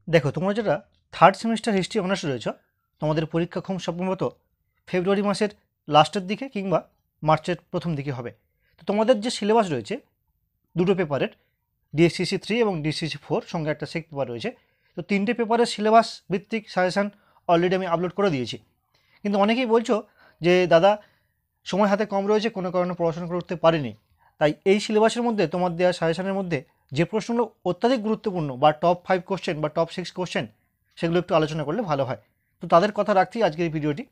দেখো তোমরা যেটা থার্ড সেমিস্টার হিস্ট্রি অনার্স রয়েছ, তোমাদের পরীক্ষা খুব সম্ভবত ফেব্রুয়ারি মাসের লাস্টের দিকে কিংবা মার্চের প্রথম দিকে হবে। তো তোমাদের যে সিলেবাস রয়েছে দুটো পেপারের, DSCC 3 এবং DSCC 4, সঙ্গে একটা সেক পেপার রয়েছে। তো তিনটে পেপারের সিলেবাস ভিত্তিক সাজেশান অলরেডি আমি আপলোড করে দিয়েছি। কিন্তু অনেকেই বলছো যে দাদা সময় হাতে কম রয়েছে, কোনো কারণে পড়াশোনা করতে পারিনি, তাই এই সিলেবাসের মধ্যে তোমার দেওয়া সাজেশানের মধ্যে যে প্রশ্নগুলো অত্যাধিক গুরুত্বপূর্ণ বা টপ 5 কোশ্চেন বা টপ 6 কোশ্চেন, সেগুলো একটু আলোচনা করলে ভালো হয়। তো তাদের কথা রাখছি আজকের এই ভিডিওটি।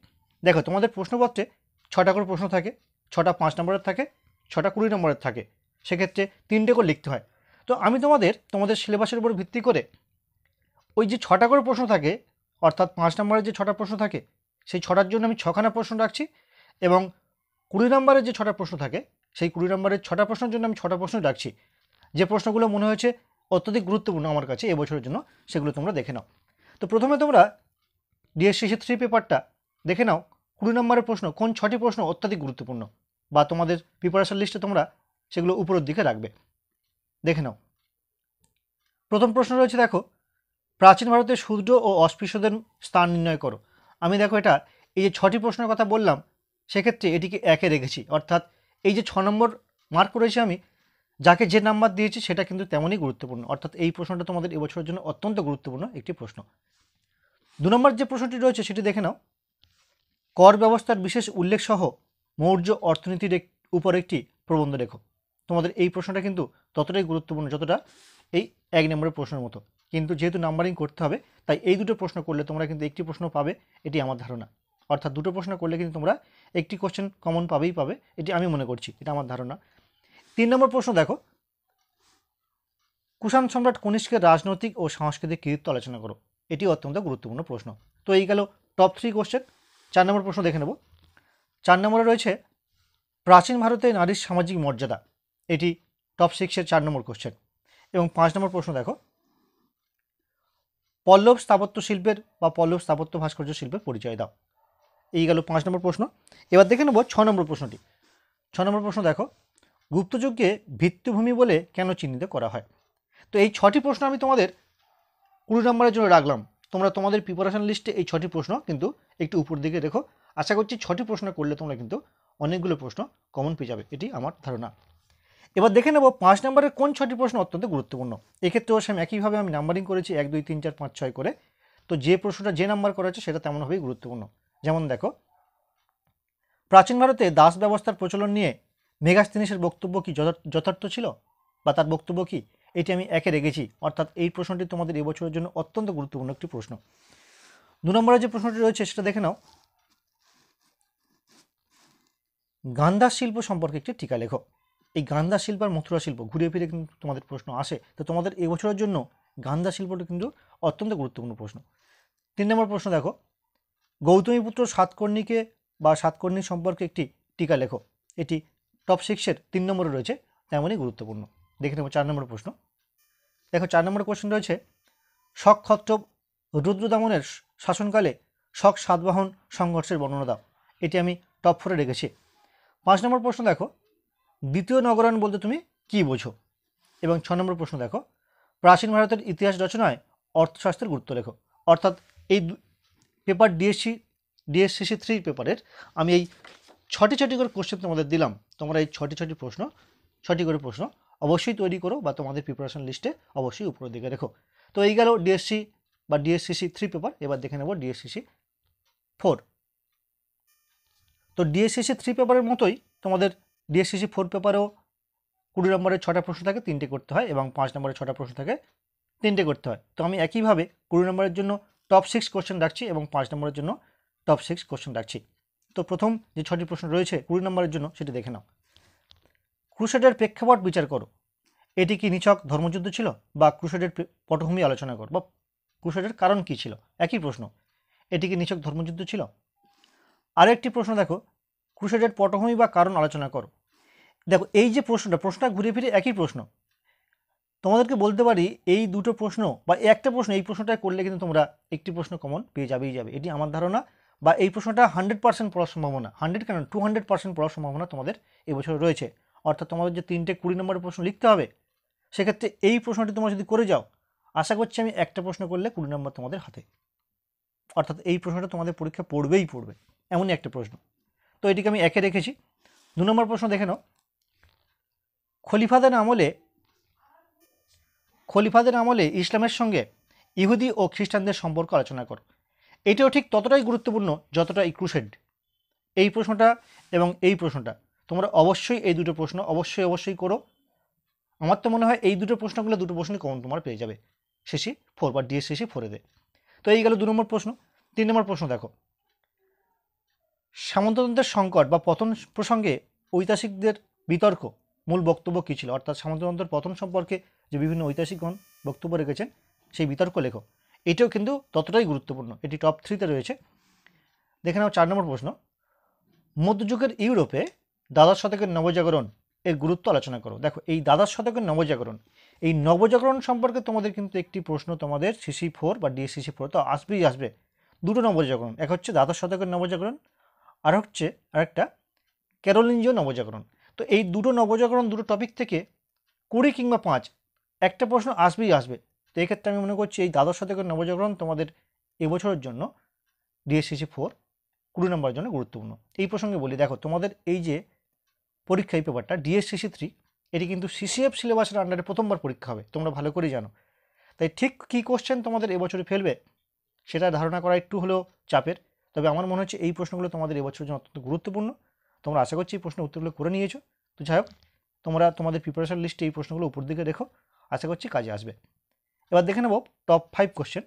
দেখো তোমাদের প্রশ্নপত্রে 6টা করে প্রশ্ন থাকে, 6টা 5 নম্বরের থাকে, 6টা 20 নম্বরের থাকে, সেক্ষেত্রে 3টে করে লিখতে হয়। তো আমি তোমাদের সিলেবাসের উপর ভিত্তি করে ওই যে 6টা করে প্রশ্ন থাকে, অর্থাৎ 5 নম্বরের যে 6টা প্রশ্ন থাকে, সেই 6টার জন্য আমি 6খানা প্রশ্ন রাখছি, এবং 20 নম্বরের যে 6টা প্রশ্ন থাকে, সেই 20 নম্বরের 6টা প্রশ্নের জন্য আমি 6টা প্রশ্ন রাখছি। যে প্রশ্নগুলো মনে হয়েছে অত্যধিক গুরুত্বপূর্ণ আমার কাছে এবছরের জন্য, সেগুলো তোমরা দেখে নাও। তো প্রথমে তোমরা DSCC 3 পেপারটা দেখে নাও, 20 নম্বরের প্রশ্ন কোন 6টি প্রশ্ন অত্যাধিক গুরুত্বপূর্ণ, বা তোমাদের প্রিপারেশন লিস্টে তোমরা সেগুলো উপরের দিকে রাখবে। দেখে নাও। প্রথম প্রশ্ন রয়েছে, দেখো প্রাচীন ভারতের শূদ্র ও অস্পৃশ্যদের স্থান নির্ণয় করো। আমি দেখো এটা এই যে 6টি প্রশ্নের কথা বললাম, সেক্ষেত্রে এটিকে 1-এ রেখেছি, অর্থাৎ এই যে 6 নম্বর মার্ক করেছি আমি, যাকে যে নাম্বার দিয়েছি সেটা কিন্তু তেমনই গুরুত্বপূর্ণ, অর্থাৎ এই প্রশ্নটা তোমাদের এবছরের জন্য অত্যন্ত গুরুত্বপূর্ণ একটি প্রশ্ন। 2 নম্বর যে প্রশ্নটি রয়েছে সেটি দেখে নাও, কর ব্যবস্থার বিশেষ উল্লেখ সহ মৌর্য অর্থনীতির উপর একটি প্রবন্ধ লেখো। তোমাদের এই প্রশ্নটা কিন্তু ততটাই গুরুত্বপূর্ণ যতটা এই 1 নম্বরের প্রশ্নের মতো, কিন্তু যেহেতু নাম্বারিং করতে হবে, তাই এই দুটো প্রশ্ন করলে তোমরা কিন্তু একটি প্রশ্ন পাবে, এটি আমার ধারণা। অর্থাৎ দুটো প্রশ্ন করলে কিন্তু তোমরা একটি কোশ্চেন কমন পাবে, এটি আমি মনে করছি, এটা আমার ধারণা। 3 নম্বর প্রশ্ন দেখো, কুষাণ সম্রাট কনিষ্কের রাজনৈতিক ও সাংস্কৃতিক কৃতিত্ব আলোচনা করো। এটি অত্যন্ত গুরুত্বপূর্ণ প্রশ্ন। তো এই গেল টপ 3 কোশ্চেন। 4 নম্বর প্রশ্ন দেখে নেব। 4 নম্বরে রয়েছে প্রাচীন ভারতে নারীর সামাজিক মর্যাদা। এটি টপ 6-এর 4 নম্বর কোশ্চেন। এবং 5 নম্বর প্রশ্ন দেখো, পল্লব স্থাপত্য শিল্পের বা পল্লব স্থাপত্য ভাস্কর্য শিল্পের পরিচয় দাও। এই গেল 5 নম্বর প্রশ্ন। এবার দেখে নেব 6 নম্বর প্রশ্নটি। 6 নম্বর প্রশ্ন দেখো, গুপ্তযুগকে ভিত্তিভূমি বলে কেন চিহ্নিত করা হয়। তো এই 6টি প্রশ্ন আমি তোমাদের 20 নম্বরের জন্য রাখলাম। তোমরা তোমাদের প্রিপারেশন লিস্টে এই 6টি প্রশ্ন কিন্তু একটু উপর দিকে রেখো। আশা করছি 6টি প্রশ্ন করলে তোমরা কিন্তু অনেকগুলো প্রশ্ন কমন পেয়ে যাবে, এটি আমার ধারণা। এবার দেখে নেব 5 নম্বরের কোন 6টি প্রশ্ন অত্যন্ত গুরুত্বপূর্ণ। এক্ষেত্রেও সেম একইভাবে আমি নাম্বারিং করেছি 1 2 3 4 5 6 করে। তো যে প্রশ্নটা যে নাম্বার করা আছে সেটা তেমনভাবেই গুরুত্বপূর্ণ। যেমন দেখো, প্রাচীন ভারতে দাস ব্যবস্থার প্রচলন নিয়ে মেগাস্তিনিসের বক্তব্য কি যথার্থ ছিল, বা তার বক্তব্য কি, এটি আমি 1-এ রেখেছি। অর্থাৎ এই প্রশ্নটি তোমাদের এবছরের জন্য অত্যন্ত গুরুত্বপূর্ণ একটি প্রশ্ন। 2 নম্বরে যে প্রশ্নটি রয়েছে সেটা দেখে নাও, গান্ধার শিল্প সম্পর্কে একটি টিকা লেখো। এই গান্ধা শিল্প আর মথুরা শিল্প ঘুরিয়ে ফিরে কিন্তু তোমাদের প্রশ্ন আসে। তো তোমাদের এবছরের জন্য গান্ধা শিল্পটা কিন্তু অত্যন্ত গুরুত্বপূর্ণ প্রশ্ন। 3 নম্বর প্রশ্ন দেখো, গৌতমীপুত্র সাতকর্ণীকে বা সাতকর্ণী সম্পর্কে একটি টিকা লেখো। এটি টপ 6-এর 3 নম্বরে রয়েছে, তেমনই গুরুত্বপূর্ণ। দেখে নেব 4 নম্বর প্রশ্ন। দেখো 4 নম্বর কোশ্চেন রয়েছে, শক ক্ষত্রপ রুদ্রদামনের শাসনকালে শক সাতবাহন সংঘর্ষের বর্ণনা দাও। এটি আমি টপ 4-এ রেখেছি। 5 নম্বর প্রশ্ন দেখো, দ্বিতীয় নগরায়ণ বলতে তুমি কী বোঝো। এবং 6 নম্বর প্রশ্ন দেখো, প্রাচীন ভারতের ইতিহাস রচনায় অর্থশাস্ত্রের গুরুত্ব লেখো। অর্থাৎ এই পেপার DSCC 3 পেপারের আমি এই 6টি করে কোশ্চেন তোমাদের দিলাম। তোমরা এই 6টি প্রশ্ন 6টি করে প্রশ্ন অবশ্যই তৈরি করো, বা তোমাদের প্রিপারেশন লিস্টে অবশ্যই উপরের দিকে রেখো। তো এই গেল DSCC 3 পেপার। এবার দেখে নেব DSCC 4। তো DSCC 3 পেপারের মতোই তোমাদের DSCC 4 পেপারেও 20 নম্বরের 6টা প্রশ্ন থাকে, 3টে করতে হয়, এবং 5 নম্বরের 6টা প্রশ্ন থাকে, 3টে করতে হয়। তো আমি একইভাবে 20 নম্বরের জন্য টপ 6 কোশ্চেন রাখছি এবং 5 নম্বরের জন্য টপ 6 কোশ্চেন রাখছি। তো প্রথম যে 6টি প্রশ্ন রয়েছে 20 নম্বরের জন্য সেটি দেখে নাও। ক্রুসেডের প্রেক্ষাপট বিচার করো। এটি কি নিছক ধর্মযুদ্ধ ছিল, বা ক্রুসেডের পটভূমি আলোচনা করো, বা ক্রুসেডের কারণ কি ছিল। একই প্রশ্ন, এটি কি নিছক ধর্মযুদ্ধ ছিল। আরেকটি প্রশ্ন দেখো, ক্রুসেডের পটভূমি বা কারণ আলোচনা করো। দেখো এই যে প্রশ্নটা ঘুরে ফিরে একই প্রশ্ন। তোমাদেরকে বলতে পারি এই দুটো প্রশ্ন বা একটা প্রশ্ন, এই প্রশ্নটা করলে কিন্তু তোমরা একটি প্রশ্ন কমন পেয়ে যাবে, এটি আমার ধারণা। বা এই প্রশ্নটা 100% পড়ার সম্ভাবনা, 100 কেন 200% পড়ার সম্ভাবনা তোমাদের এবছর রয়েছে। অর্থাৎ তোমাদের যে 3টে 20 নম্বরের প্রশ্ন লিখতে হবে, সেক্ষেত্রে এই প্রশ্নটি তোমরা যদি করে যাও, আশা করছি আমি একটা প্রশ্ন করলে 20 নম্বর তোমাদের হাতে, অর্থাৎ এই প্রশ্নটা তোমাদের পরীক্ষা পড়বেই পড়বে, এমনই একটা প্রশ্ন। তো এটিকে আমি একে রেখেছি। 2 নম্বর প্রশ্ন দেখে নাও, খলিফাদের আমলে ইসলামের সঙ্গে ইহুদি ও খ্রিস্টানদের সম্পর্ক আলোচনা করো। এটিও ঠিক ততটাই গুরুত্বপূর্ণ যতটা এই ক্রুসেড। এই প্রশ্নটা এবং এই প্রশ্নটা তোমরা অবশ্যই, এই দুটো প্রশ্ন অবশ্যই করো। আমার তো মনে হয় এই দুটো প্রশ্নগুলো দুটো প্রশ্নই কমন তোমার পেয়ে যাবে সিসি 4 বা ডিএস সিসি 4 এ। তো এই গেল 2 নম্বর প্রশ্ন। 3 নম্বর প্রশ্ন দেখো, সামন্ততন্ত্রের সংকট বা পতন প্রসঙ্গে ঐতিহাসিকদের বিতর্ক মূল বক্তব্য কী ছিল? অর্থাৎ সামন্ততন্ত্রের পতন সম্পর্কে যে বিভিন্ন ঐতিহাসিকগণ বক্তব্য রেখেছেন সেই বিতর্ক লেখো। এটাও কিন্তু ততটাই গুরুত্বপূর্ণ, এটি টপ 3-তে রয়েছে। দেখে নাও 4 নম্বর প্রশ্ন, মধ্যযুগের ইউরোপে দ্বাদশ শতকের নবজাগরণ এর গুরুত্ব আলোচনা করো। দেখো এই দ্বাদশ শতকের নবজাগরণ, এই নবজাগরণ সম্পর্কে তোমাদের কিন্তু একটি প্রশ্ন তোমাদের সিসি 4 বা ডিএসসিসি 4 তো আসবেই আসবে। দুটো নবজাগরণ, এক হচ্ছে দ্বাদশ শতকের নবজাগরণ, আর হচ্ছে আরেকটা ক্যারোলিঞ্জীয় নবজাগরণ। তো এই দুটো নবজাগরণ, দুটো টপিক থেকে 20 কিংবা 5 একটা প্রশ্ন আসবেই আসবে। তো এক্ষেত্রে আমি মনে করছি এই দ্বাদশ শতকের নবজাগরণ তোমাদের এবছরের জন্য ডিএসসিসি 4 20 নম্বরের জন্য গুরুত্বপূর্ণ। এই প্রসঙ্গে বলি, দেখো তোমাদের এই যে পরীক্ষা, এই পেপারটা ডিএসসিসি 3, এটি কিন্তু সিসিএফ সিলেবাসের আন্ডারে প্রথমবার পরীক্ষা হবে, তোমরা ভালো করেই জানো। তাই ঠিক কী কোশ্চেন তোমাদের এবছরে ফেলবে সেটা ধারণা করা একটু হলেও চাপের। তবে আমার মনে হচ্ছে এই প্রশ্নগুলো তোমাদের এবছরের জন্য অত্যন্ত গুরুত্বপূর্ণ। তোমরা আশা করছি এই প্রশ্নের উত্তরগুলো করে নিয়েছো। তো যাই হোক, তোমরা তোমাদের প্রিপারেশন লিস্টে এই প্রশ্নগুলো উপর দিকে রেখো, আশা করছি কাজে আসবে। এবার দেখে নেব টপ 5 কোশ্চেন।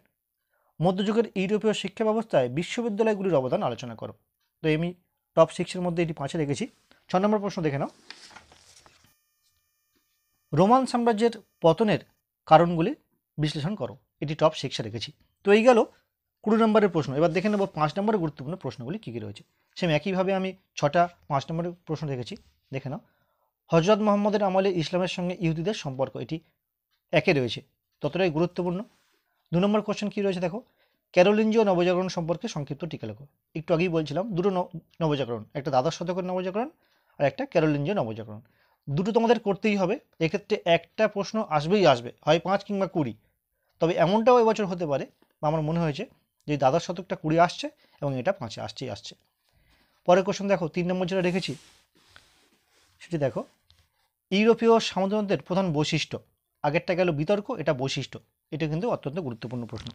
মধ্যযুগের ইউরোপীয় শিক্ষা ব্যবস্থায় বিশ্ববিদ্যালয়গুলির অবদান আলোচনা করো। তো আমি টপ 6-এর মধ্যে এটি 5-এ রেখেছি। 6 নম্বর প্রশ্ন দেখে নাও, রোমান সাম্রাজ্যের পতনের কারণগুলি বিশ্লেষণ করো। এটি টপ 6-এ রেখেছি। তো এই গেল 20 নম্বরের প্রশ্ন। এবার দেখে নেব 5 নম্বরের গুরুত্বপূর্ণ প্রশ্নগুলি কী কী রয়েছে। সেম একইভাবে আমি 6টা 5 নম্বরের প্রশ্ন রেখেছি। দেখে নাও, হজরত মোহাম্মদের আমলে ইসলামের সঙ্গে ইহুদিদের সম্পর্ক, এটি 1-এ রয়েছে, ততটাই গুরুত্বপূর্ণ। 2 নম্বর কোশ্চেন কী রয়েছে দেখো, ক্যারোলিঞ্জীয় নবজাগরণ সম্পর্কে সংক্ষিপ্ত টিকা লেখো। একটু আগেই বলছিলাম দুটো নবজাগরণ, একটা দ্বাদশ শতকের নবজাগরণ আর একটা ক্যারোলিঞ্জীয় নবজাগরণ। দুটো তোমাদের করতেই হবে। এক্ষেত্রে একটা প্রশ্ন আসবেই আসবে, হয় 5 কিংবা 20। তবে এমনটাও এবছর হতে পারে, বা আমার মনে হয়েছে যে দ্বাদশ শতকটা 20 আসছে এবং এটা 5-এ আসছে। পরের কোশ্চেন দেখো, 3 নম্বর যেটা রেখেছি সেটি দেখো, ইউরোপীয় সামন্ততন্ত্রের প্রধান বৈশিষ্ট্য। আগেরটা গেল বিতর্ক, এটা বৈশিষ্ট্য, এটা কিন্তু অত্যন্ত গুরুত্বপূর্ণ প্রশ্ন।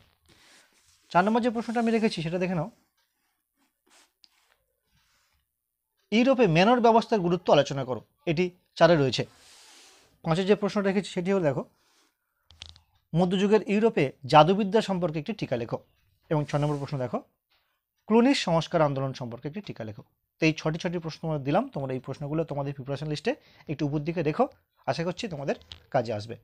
4 নম্বর যে প্রশ্নটা আমি রেখেছি সেটা দেখে নাও, ইউরোপে ম্যানর ব্যবস্থার গুরুত্ব আলোচনা করো। এটি 4-এ রয়েছে। 5-এর যে প্রশ্নটা রেখেছি সেটি হলো দেখো, মধ্যযুগের ইউরোপে জাদুবিদ্যা সম্পর্কে একটি টিকা লেখো। এবং 6 নম্বর প্রশ্ন দেখো, ক্লুনির সংস্কার আন্দোলন সম্পর্কে একটি টিকা লেখো। তো এই 6টি প্রশ্ন আমরা দিলাম, তোমরা এই প্রশ্নগুলো তোমাদের প্রিপারেশন লিস্টে একটু উপর দিকে রেখো, আশা করছি তোমাদের কাজে আসবে।